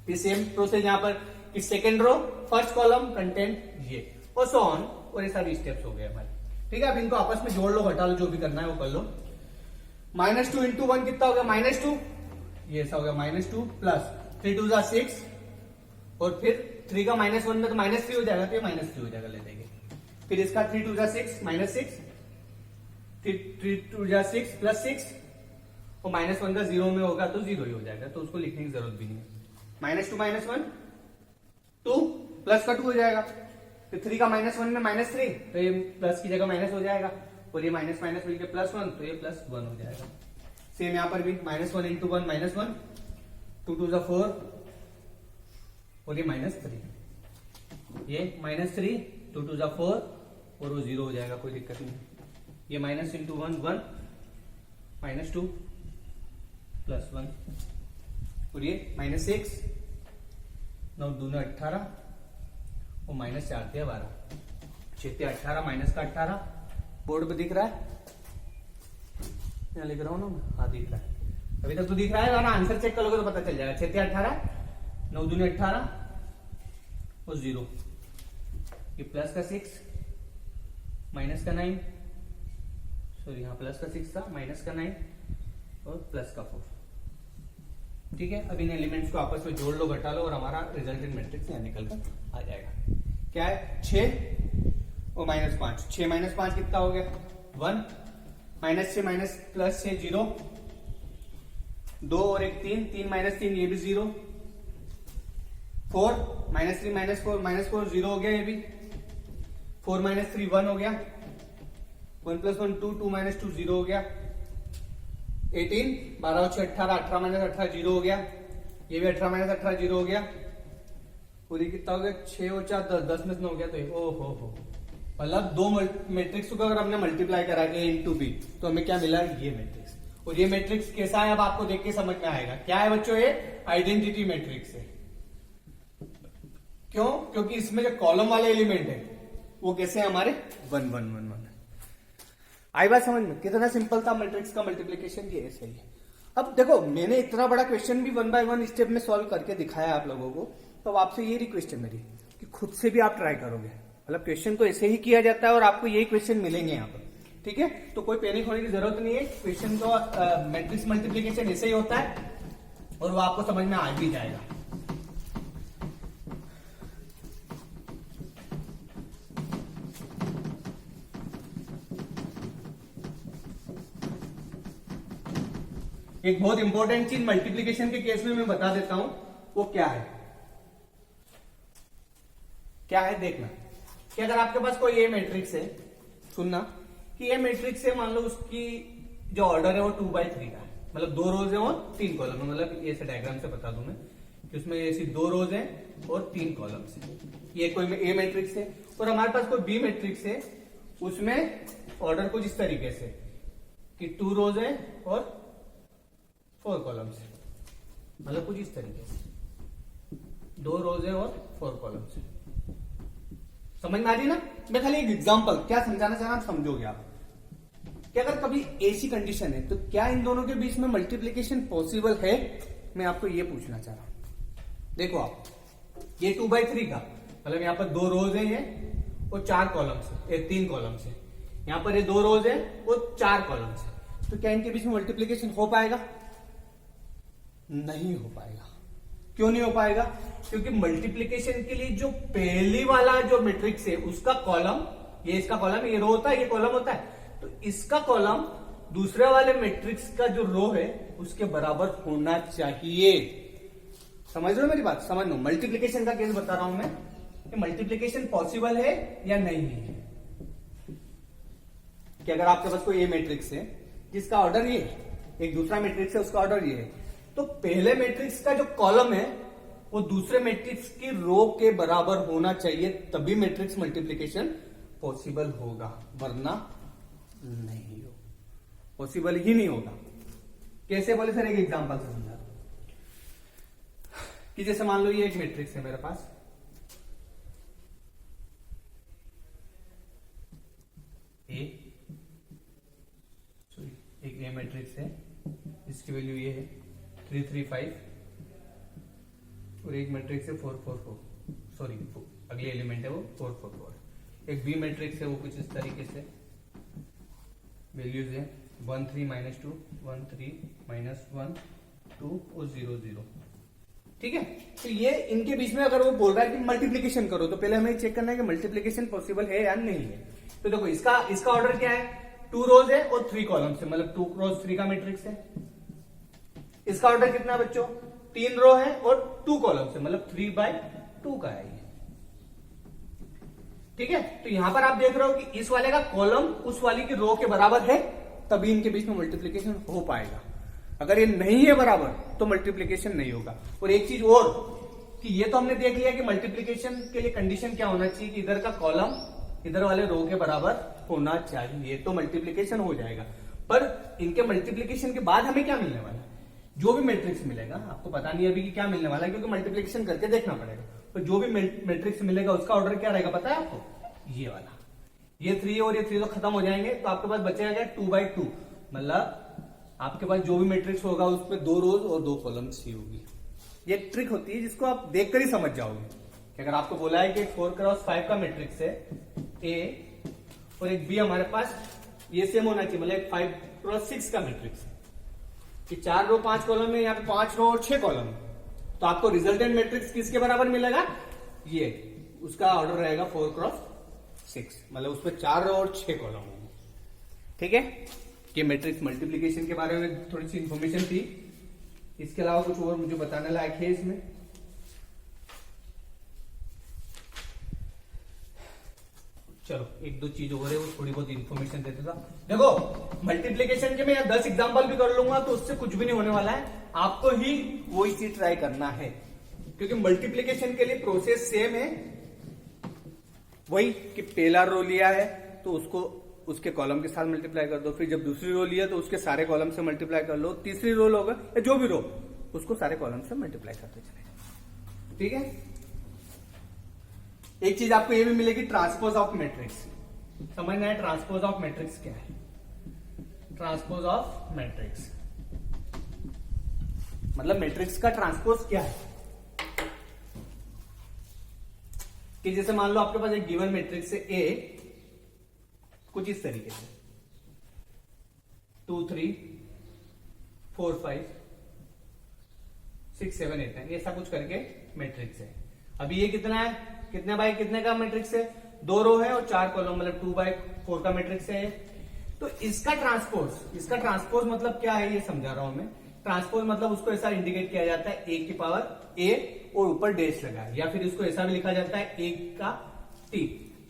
फिर सेम प्रोसेस यहां पर कि second row first column content ये, और सो ऑन, और ये सारी स्टेप्स हो गए हमारे। ठीक है, अब इनको आपस में जोड़ लो, घटा लो, जो भी करना है वो कर लो। -2 × 1 कितना हो गया, -2, ये ऐसा हो गया -2, प्लस 3 2 6, और फिर 3 का -1 में तो -3 हो जाएगा, तो ये -3 हो जाएगा, ले देंगे। फिर इसका 3 2 6, -6, 3 2 6 प्लस 6, और -1 का 0 में होगा तो 0 ही हो जाएगा, तो उसको लिखने की जरूरत भी नहीं है। -2 -1 2, प्लस का 2 हो जाएगा। फिर 3 का -1 में -3, तो ये प्लस की जगह माइनस हो जाएगा, और ये माइनस माइनस मिलकर +1, तो ये +1 हो जाएगा। सेम यहां पर भी -1 × 1 -1, 2 2 4, और ये -3, ये -3, 2 2 4, और वो 0 हो जाएगा, कोई दिक्कत नहीं। ये -1 × 1 1, -2 +1, और ये -6, 9 2 18, और -4 × 12, 6 × 18, माइनस का 18, बोर्ड पे दिख रहा है, यहाँ लिख रहा हूं ना मैं, हाँ दिख रहा है, अभी तक तो दिख रहा है ना। आंसर चेक करोगे तो पता चल जाएगा। 6 × 18, 9 2 18, और 0, ये प्लस का 6, माइनस का 9, सॉरी यहाँ प्लस का 6 था, माइनस का 9, और प्लस का 4। ठीक है, अब इन एलिमेंट्स को आपस में जोड़ लो, घटा लो, और हमारा रिजल्टेंट मैट्रिक्स यहाँ निकल कर आ जाएगा। क्या है, 6 और -5, 6 - 5 कितना हो गया, 1, -6 +6 0, 2 और 1 3, 3 - 3 ये भी 0, 4 -3 -4 0 हो गया, ये भी 4 - 3 1 हो गया, 1 + 1 2, 2 - 2 0 हो गया, 18, 12 और 6 18, 18 - 18 0 हो गया, ये भी 18 - 18 0 हो गया, पूरी कितना हो गया, 6 और 4 10, 10 में 9 हो गया, तो ओ हो मतलब दो मैट्रिक्स को अगर हमने मल्टीप्लाई करा A × B तो हमें क्या मिला, ये मैट्रिक्स। और ये मैट्रिक्स कैसा है अब आपको देख के समझ में आएगा। क्या है बच्चों, ये आइडेंटिटी मैट्रिक्स है। क्यों, क्योंकि इसमें जो कॉलम वाले एलिमेंट है वो कैसे है हमारे 1 1 1 1। आई बात समझ में, कितना सिंपल था मैट्रिक्स का मल्टीप्लीकेशन, ये ऐसे ही। अब देखो मैंने इतना बड़ा क्वेश्चन भी 1 बाय 1 स्टेप में सॉल्व करके दिखाया आप लोगों को, तो आपसे ये रिक्वेस्ट है मेरी कि खुद से भी आप ट्राई करोगे। मतलब क्वेश्चन तो ऐसे ही किया जाता है और आपको यही क्वेश्चन मिलेंगे यहाँ पर। ठीक है, तो कोई पैनिक होने की जरूरत नहीं है। क्वेश्चन तो मैट्रिक्स मल्टीप्लीकेशन ऐसे ही होता है और वो आपको समझ में आ भी जाएगा। एक बहुत इंपॉर्टेंट चीज मल्टीप्लीकेशन के केस में मैं बता देता हूं, वो क्या है, क्या है देखना। कि अगर आपके पास कोई ए मैट्रिक्स है, सुनना कि ए मैट्रिक्स है, मान लो उसकी जो ऑर्डर है वो 2/3 का है, मतलब 2 रोज है और 3 कॉलम है, मतलब ऐसे डायग्राम से बता दूं मैं कि उसमें ऐसी 2 रोज है और 3 कॉलम्स है। ये कोई ए मैट्रिक्स है और हमारे पास कोई बी मैट्रिक्स है, उसमें ऑर्डर कुछ इस तरीके से कि 2 रोज है और 4 कॉलम्स है, मतलब कुछ इस तरीके से 2 रोज है और 4 कॉलम्स है। समझ में आ रही ना? मैं खाली एक एग्जांपल क्या समझाना चाह रहा हूं, समझोगे आप कि अगर कभी ऐसी कंडीशन है तो क्या इन दोनों के बीच में मल्टीप्लीकेशन पॉसिबल है, मैं आपको ये पूछना चाह रहा हूं। देखो आप, ये 2/3 का मतलब यहां पर 2 रोज है ये और 4 कॉलम्स है, 3 कॉलम्स है, यहां पर ये 2 रोज है और 4 कॉलम्स है, तो क्या इनके बीच में मल्टीप्लीकेशन हो पाएगा? नहीं हो पाएगा। क्यों नहीं हो पाएगा? क्योंकि मल्टीप्लीकेशन के लिए जो पहली वाला जो मैट्रिक्स है उसका कॉलम, ये इसका कॉलम, ये रो होता है, ये कॉलम होता है, तो इसका कॉलम दूसरे वाले मैट्रिक्स का जो रो है उसके बराबर होना चाहिए। समझ रहे हो मेरी बात? समझ लो, मल्टीप्लीकेशन का केस बता रहा हूं मैं कि मल्टीप्लीकेशन पॉसिबल है या नहीं है। कि अगर आपके पास कोई ए मैट्रिक्स है जिसका ऑर्डर ये है, एक दूसरा मैट्रिक्स है उसका ऑर्डर ये है, तो पहले मैट्रिक्स का जो कॉलम है वो दूसरे मैट्रिक्स की रो के बराबर होना चाहिए, तभी मैट्रिक्स मल्टीप्लीकेशन पॉसिबल होगा, वरना नहीं हो, पॉसिबल ही नहीं होगा। कैसे बोले सर? एक एग्जांपल से समझा कि जैसे मान लो ये एक मैट्रिक्स है मेरे पास, एक ए मैट्रिक्स है, इसकी वैल्यू ये है 335 और एक मैट्रिक्स है 444, सॉरी अगले एलिमेंट है वो 444। एक बी मैट्रिक्स है वो कुछ इस तरीके से वैल्यूज है 1 3 -2 1 3 -1 2 और 0 0। ठीक है, तो ये इनके बीच में अगर वो बोल रहा है कि मल्टीप्लीकेशन करो, तो पहले हमें चेक करना है कि मल्टीप्लीकेशन पॉसिबल है या नहीं है। तो देखो इसका ऑर्डर क्या है, 2 रोज है और 3 कॉलम्स है, मतलब 2 क्रॉस 3 का मैट्रिक्स है। इसका ऑर्डर कितना है बच्चों? 3 रो है और 2 कॉलम्स है, मतलब 3/2 का है ये। ठीक है, तो यहां पर आप देख रहे हो कि इस वाले का कॉलम उस वाली की रो के बराबर है, तभी इनके बीच में मल्टीप्लीकेशन हो पाएगा। अगर ये नहीं है बराबर तो मल्टीप्लीकेशन नहीं होगा। और एक चीज और कि ये तो हमने देख लिया कि मल्टीप्लीकेशन के लिए कंडीशन क्या होना चाहिए कि इधर का कॉलम इधर वाले रो के बराबर होना चाहिए, तो मल्टीप्लीकेशन हो जाएगा। पर इनके मल्टीप्लीकेशन के बाद हमें क्या मिलने वाला है? जो भी मैट्रिक्स मिलेगा, आपको पता नहीं अभी कि क्या मिलने वाला है क्योंकि मल्टीप्लीकेशन करके देखना पड़ेगा, तो जो भी मैट्रिक्स मिलेगा उसका ऑर्डर क्या रहेगा पता है आपको? ये वाला, ये 3 और ये 3 तो खत्म हो जाएंगे, तो आपके पास बचेगा क्या? 2/2, मतलब आपके पास जो भी मैट्रिक्स होगा उसमें 2 रोज और 2 कॉलम्स ही होगी। ये एक ट्रिक होती है जिसको आप देखकर ही समझ जाओगे कि अगर आपको बोला है कि 4x5 का मैट्रिक्स है ए और एक बी हमारे पास ये सेम होना चाहिए, मतलब 5x6 का मैट्रिक्स है कि 4 रो 5 कॉलम में, यहाँ पे 5 रो और 6 कॉलम, तो आपको रिजल्टेंट मैट्रिक्स किसके बराबर मिलेगा? ये, उसका ऑर्डर रहेगा 4x6, मतलब उसमें 4 रो और 6 कॉलम होंगे। ठीक है, ये मैट्रिक्स मल्टीप्लीकेशन के बारे में थोड़ी सी इंफॉर्मेशन थी। इसके अलावा कुछ और मुझे बताने लायक है इसमें? चलो एक दो चीज और है वो थोड़ी बहुत इंफॉर्मेशन देते था। देखो मल्टीप्लीकेशन के मैं 10 एग्जांपल भी कर लूंगा तो उससे कुछ भी नहीं होने वाला है, आपको ही वो इसी ट्राई करना है, क्योंकि मल्टीप्लीकेशन के लिए प्रोसेस सेम है, वही कि पहला रो लिया है तो उसको उसके कॉलम के साथ मल्टीप्लाई कर दो, फिर जब दूसरी रो लिया तो उसके सारे कॉलम से मल्टीप्लाई कर लो, तीसरी रो लोगे या जो भी रो उसको सारे कॉलम से मल्टीप्लाई करते चले जाओ। ठीक है, एक चीज आपको ये भी मिलेगी, ट्रांसपोज ऑफ मैट्रिक्स। समझना है ट्रांसपोज ऑफ मैट्रिक्स क्या है? ट्रांसपोज ऑफ मैट्रिक्स मतलब मैट्रिक्स का ट्रांसपोज क्या है कि जैसे मान लो आपके पास एक गिवन मैट्रिक्स है ए, कुछ इस तरीके से 2 3 4 5 6 7 8 9 ऐसा कुछ करके मैट्रिक्स है। अभी ये कितना है, कितने बाय कितने का मैट्रिक्स है? 2 रो है और 4 कॉलम, मतलब 2/4 का मैट्रिक्स है। तो इसका ट्रांसपोज मतलब क्या है ये समझा रहा हूं मैं। ट्रांसपोज मतलब उसको ऐसा इंडिकेट किया जाता है a की पावर a और ऊपर डैश लगा है, या फिर इसको ऐसा भी लिखा जाता है a का t,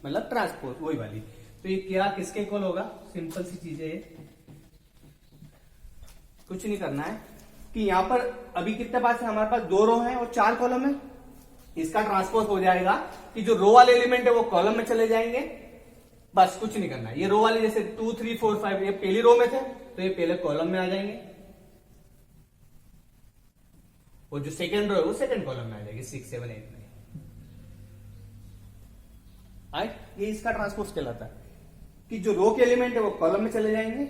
मतलब ट्रांसपोज वही वाली। तो ये क्या किसके इक्वल होगा, सिंपल सी चीज है, कुछ नहीं करना है कि यहां पर अभी कितने पास है, हमारे पास 2 रो है और 4 कॉलम है। इसका ट्रांसपोज हो जाएगा कि जो रो वाले एलिमेंट है वो कॉलम में चले जाएंगे, बस कुछ नहीं करना है। ये रो वाले जैसे 2 3 4 5 ये पहली रो में थे तो ये पहले कॉलम में आ जाएंगे, और जो सेकंड रो है वो सेकंड कॉलम में आ जाएगी 6 7 8 में। ये इसका ट्रांसपोज कहलाता है कि जो रो के एलिमेंट है वो कॉलम में चले जाएंगे,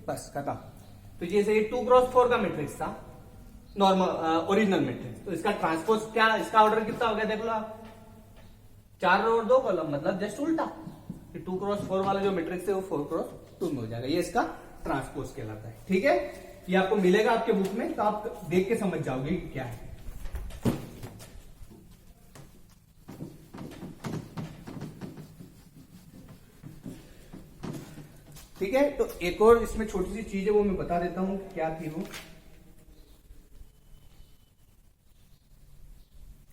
बस खत्म। तो जैसे ये 2x4 का मैट्रिक्स था नॉर्मल ओरिजिनल मैट्रिक्स, तो इसका ट्रांसपोज क्या, इसका ऑर्डर कितना हो गया देख लो आप, 4 रो और 2 कॉलम, मतलब जस्ट उल्टा। 2x4 वाला जो मैट्रिक्स है वो 4x2 में हो जाएगा, ये इसका ट्रांसपोज कहलाता है। ठीक है, ये आपको मिलेगा आपके बुक में, तो आप देख के समझ जाओगे कि क्या है। ठीक है, तो एक और इसमें छोटी सी चीज है वो मैं बता देता हूं क्या थी वो।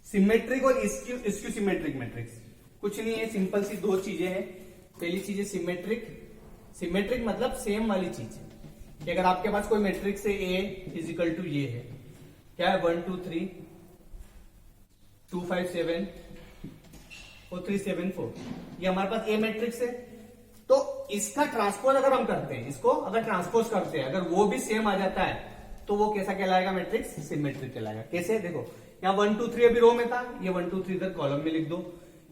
सिमेट्रिक और इसक्यू सिमेट्रिक मैट्रिक्स कुछ नहीं है, सिंपल सी 2 चीजें हैं। पहली चीज है सिमेट्रिक। सिमेट्रिक मतलब सेम वाली चीज कि अगर आपके पास कोई मैट्रिक्स है A इजिकल टू ये है, क्या है 1 2 3 2 5 7 और 3 7 4, ये हमारे पास A मैट्रिक्स है। तो इसका ट्रांसपोज अगर हम करते हैं, इसको अगर ट्रांसपोज करते हैं, अगर वो भी सेम आ जाता है तो वो कैसा कहलाएगा, मैट्रिक्स सिमेट्रिक कहलाएगा। कैसे, देखो यहाँ 1 2 3 अभी रो में था, ये 1 2 3 इधर कॉलम में लिख दो।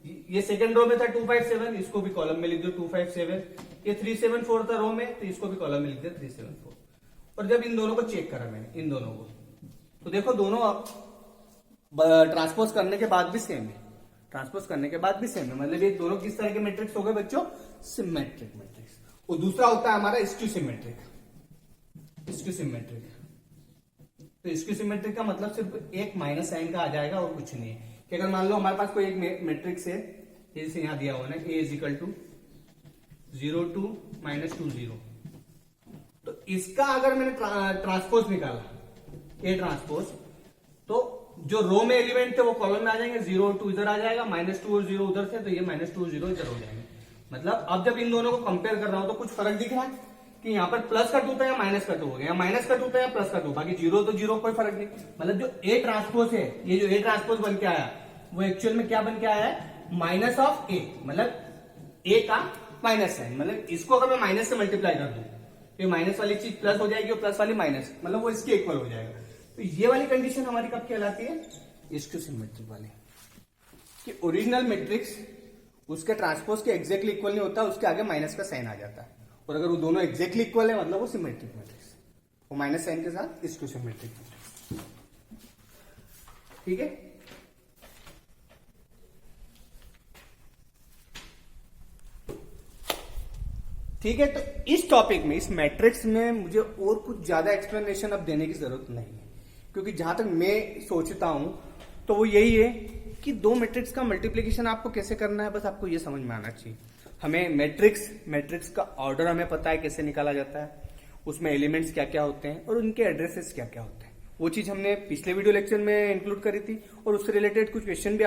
ये सेकंड रो में था 2 5 7, इसको भी कॉलम में लिख दो 2 5 7। ये 3 7 4 था रो में, तो इसको भी कॉलम में लिख दो 3 7 4। और जब इन दोनों को चेक करा मैंने, इन दोनों को, तो देखो दोनों ट्रांसपोज करने के बाद भी सेम है, ट्रांसपोज करने के बाद भी सेम है, मतलब ये दोनों किस तरह के मैट्रिक्स हो गए बच्चों, सिमेट्रिक मैट्रिक्स। और दूसरा होता है हमारा स्क्यू सिमेट्रिक। स्क्यू सिमेट्रिक, तो स्क्यू सिमेट्रिक का मतलब सिर्फ एक माइनस साइन का आ जाएगा और कुछ नहीं है। कि अगर मान लो हमारे पास कोई एक मैट्रिक्स है, जैसे यहां दिया हुआ है A इजिकल टू 0 2 -2 0, तो इसका अगर मैंने ट्रांसपोज निकाला A ट्रांसपोज, तो जो रो में एलिमेंट थे वो कॉलम में आ जाएंगे, 0 और 2 इधर आ जाएगा, -2 और 0 उधर से, तो ये -2 और 0 इधर हो जाएंगे। मतलब अब जब इन दोनों को कंपेयर कर रहा हूं तो कुछ फर्क दिख रहा है कि यहाँ पर प्लस का 2 था या माइनस का 2 हो गया, या माइनस का 2 था या प्लस का 2, बाकी 0 तो 0 कोई फर्क नहीं। मतलब जो A ट्रांसपोज है, ये जो A ट्रांसपोज बन के आया वो एक्चुअल में क्या बन के आया है, माइनस ऑफ A, मतलब A का माइनस है। मतलब इसको अगर मैं माइनस से मल्टीप्लाई कर दूं तो ये माइनस वाली चीज प्लस हो जाएगी और प्लस वाली माइनस, मतलब वो इसके इक्वल हो जाएगा। तो ये वाली कंडीशन हमारी कब कहलाती है, स्क्यू सिमेट्रिक वाली, कि ओरिजिनल मैट्रिक्स उसके ट्रांसपोज के एग्जैक्टली इक्वल नहीं होता, उसके आगे माइनस का साइन आ जाता है। और अगर वो दोनों एग्जैक्टली इक्वल है मतलब वो सिमेट्रिक मैट्रिक्स, वो माइनस साइन के साथ स्क्यू सिमेट्रिक मैट्रिक्स। ठीक है, ठीक है। तो इस टॉपिक में, इस मैट्रिक्स में मुझे और कुछ ज्यादा एक्सप्लेनेशन अब देने की जरूरत नहीं है, क्योंकि जहां तक मैं सोचता हूं तो वो यही है कि 2 मैट्रिक्स का मल्टीप्लिकेशन आपको कैसे करना है, बस आपको ये समझ में आना चाहिए। हमें मैट्रिक्स का ऑर्डर हमें पता है कैसे निकाला जाता है, उसमें एलिमेंट्स क्या क्या होते हैं और उनके एड्रेसेस क्या क्या होते हैं, वो चीज हमने पिछले वीडियो लेक्चर में इंक्लूड करी थी। और उससे रिलेटेड कुछ क्वेश्चन भी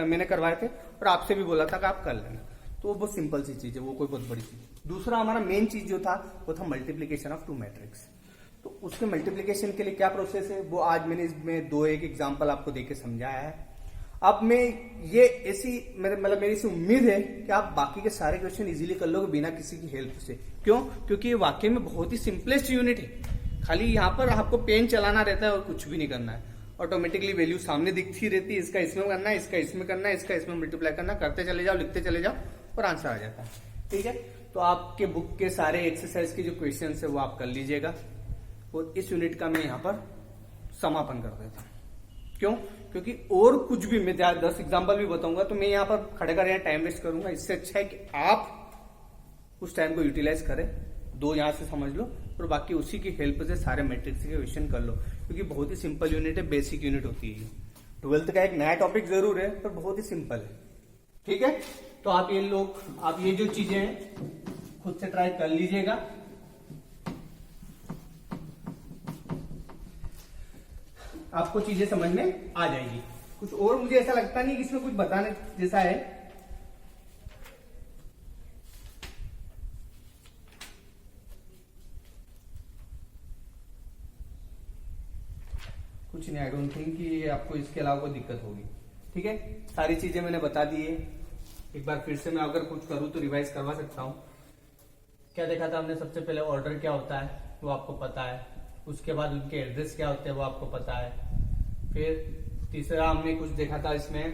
मैंने करवाए थे और आपसे भी बोला था कि आप कर लेना। तो वो बहुत सिंपल सी चीज है, वो कोई बहुत बड़ी चीज। दूसरा हमारा मेन चीज जो था वो था मल्टीप्लीकेशन ऑफ 2 मैट्रिक्स। तो उसके मल्टीप्लीकेशन के लिए क्या प्रोसेस है, वो आज मैंने इसमें 2-1 एग्जाम्पल आपको देके समझाया है। अब मैं ये ऐसी मतलब मेरी से उम्मीद है कि आप बाकी के सारे क्वेश्चन इजीली कर लोगे बिना किसी की हेल्प से। क्यों? क्योंकि ये वाकई में बहुत ही सिंपलेस्ट यूनिट है। खाली यहाँ पर आपको पेन चलाना रहता है और कुछ भी नहीं करना है, ऑटोमेटिकली वैल्यू सामने दिखती रहती है। इसका इसमें करना है, इसका इसमें करना है, इसका इसमें मल्टीप्लाई करना, करते चले जाओ, लिखते चले जाओ और आंसर आ जाता है। ठीक है, तो आपके बुक के सारे एक्सरसाइज के जो क्वेश्चन है वो आप कर लीजिएगा और इस यूनिट का मैं यहाँ पर समापन कर देता हूँ। क्यों? क्योंकि और कुछ भी मैं 10 एग्जाम्पल भी बताऊंगा तो मैं यहाँ पर खड़े कर यहाँ टाइम वेस्ट करूंगा। इससे अच्छा है कि आप उस टाइम को यूटिलाइज करें, 2 यहाँ से समझ लो और बाकी उसी की हेल्प से सारे मैट्रिक्स के क्वेश्चन कर लो, क्योंकि बहुत ही सिंपल यूनिट है, बेसिक यूनिट होती है। 12th का एक नया टॉपिक जरूर है पर बहुत ही सिंपल है। ठीक है, तो आप ये जो चीजें हैं खुद से ट्राई कर लीजिएगा। आपको चीजें समझ में आ जाएगी। कुछ और मुझे ऐसा लगता नहीं कि इसमें कुछ बताने जैसा है। कुछ नहीं, आई डोंट थिंक कि आपको इसके अलावा कोई दिक्कत होगी। ठीक है, सारी चीजें मैंने बता दी है। एक बार फिर से मैं अगर कुछ करूँ तो रिवाइज करवा सकता हूँ। क्या देखा था हमने? सबसे पहले ऑर्डर क्या होता है वो आपको पता है, उसके बाद उनके एड्रेस क्या होते हैं वो आपको पता है। फिर तीसरा हमने कुछ देखा था इसमें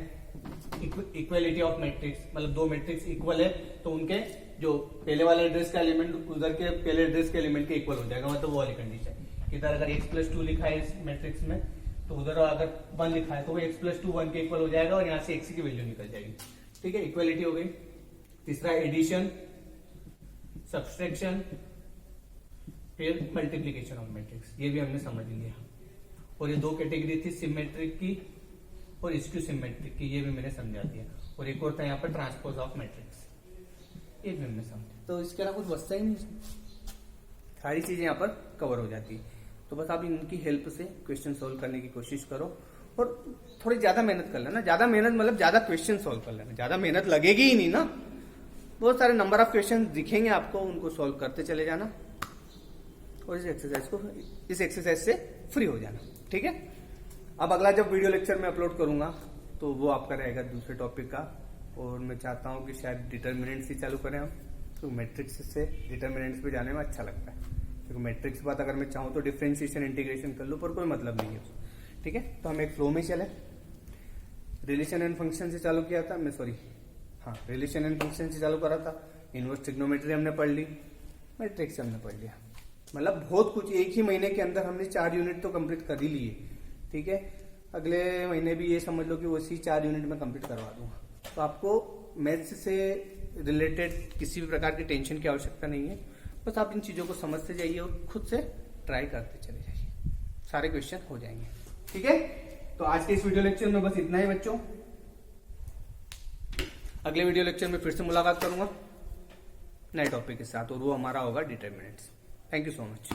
इक्वलिटी ऑफ मैट्रिक्स, मतलब दो मैट्रिक्स इक्वल है तो उनके जो पहले वाले एड्रेस का एलिमेंट उधर के पहले एड्रेस के एलिमेंट के इक्वल हो जाएगा, मतलब वो वाली कंडीशन। इधर अगर x+2 लिखा है इस मैट्रिक्स में तो उधर अगर 1 लिखा है तो वो x+2 1 के इक्वल हो जाएगा और यहाँ से x की वैल्यू निकल जाएगी। ठीक है, इक्वलिटी हो गई। तीसरा एडिशन, सब्सट्रैक्शन, फिर मल्टीप्लीकेशन ऑफ मैट्रिक्स, ये भी हमने समझ लिया। और ये दो कैटेगरी थी, सिमेट्रिक की और स्क्यू सिमेट्रिक की, ये भी मैंने समझा दिया। और एक और था यहाँ पर ट्रांसपोज ऑफ मैट्रिक्स, ये भी हमने समझा। तो इसके अलावा कुछ बचता ही नहीं, सारी चीजें यहाँ पर कवर हो जाती है। तो बस आप इनकी हेल्प से क्वेश्चन सोल्व करने की कोशिश करो और थोड़ी ज्यादा मेहनत कर लेना। ज्यादा मेहनत मतलब ज्यादा क्वेश्चन सोल्व कर लेना, ज्यादा मेहनत लगेगी ही नहीं ना। बहुत सारे नंबर ऑफ क्वेश्चन दिखेंगे आपको, उनको सोल्व करते चले जाना और इस एक्सरसाइज से फ्री हो जाना। ठीक है, अब अगला जब वीडियो लेक्चर में अपलोड करूंगा तो वो आपका रहेगा दूसरे टॉपिक का। और मैं चाहता हूं कि शायद डिटर्मिनेंट्स ही चालू करें हम, तो मैट्रिक्स से डिटर्मिनेंट्स पे जाने में अच्छा लगता है। क्योंकि मैट्रिक्स के बाद अगर मैं चाहूँ तो डिफरेंशिएशन इंटीग्रेशन कर लूँ, पर कोई मतलब नहीं है। ठीक है, तो हम एक फ्लो में चले। रिलेशन एंड फंक्शन से चालू किया था, रिलेशन एंड फंक्शन से चालू करा था। इनवर्स ट्रिग्नोमेट्री हमने पढ़ ली, मैट्रिक्स हमने पढ़ लिया। मतलब बहुत कुछ, एक ही महीने के अंदर हमने 4 यूनिट तो कंप्लीट कर ही लिए। ठीक है, अगले महीने भी ये समझ लो कि उसी 4 यूनिट में कंप्लीट करवा दूंगा। तो आपको मैथ्स से रिलेटेड किसी भी प्रकार की टेंशन की आवश्यकता नहीं है। बस आप इन चीजों को समझते जाइए और खुद से ट्राई करते चले जाइए, सारे क्वेश्चन हो जाएंगे। ठीक है, तो आज के इस वीडियो लेक्चर में बस इतना ही बच्चों। अगले वीडियो लेक्चर में फिर से मुलाकात करूंगा नए टॉपिक के साथ, और वो हमारा होगा determinants. Thank you so much.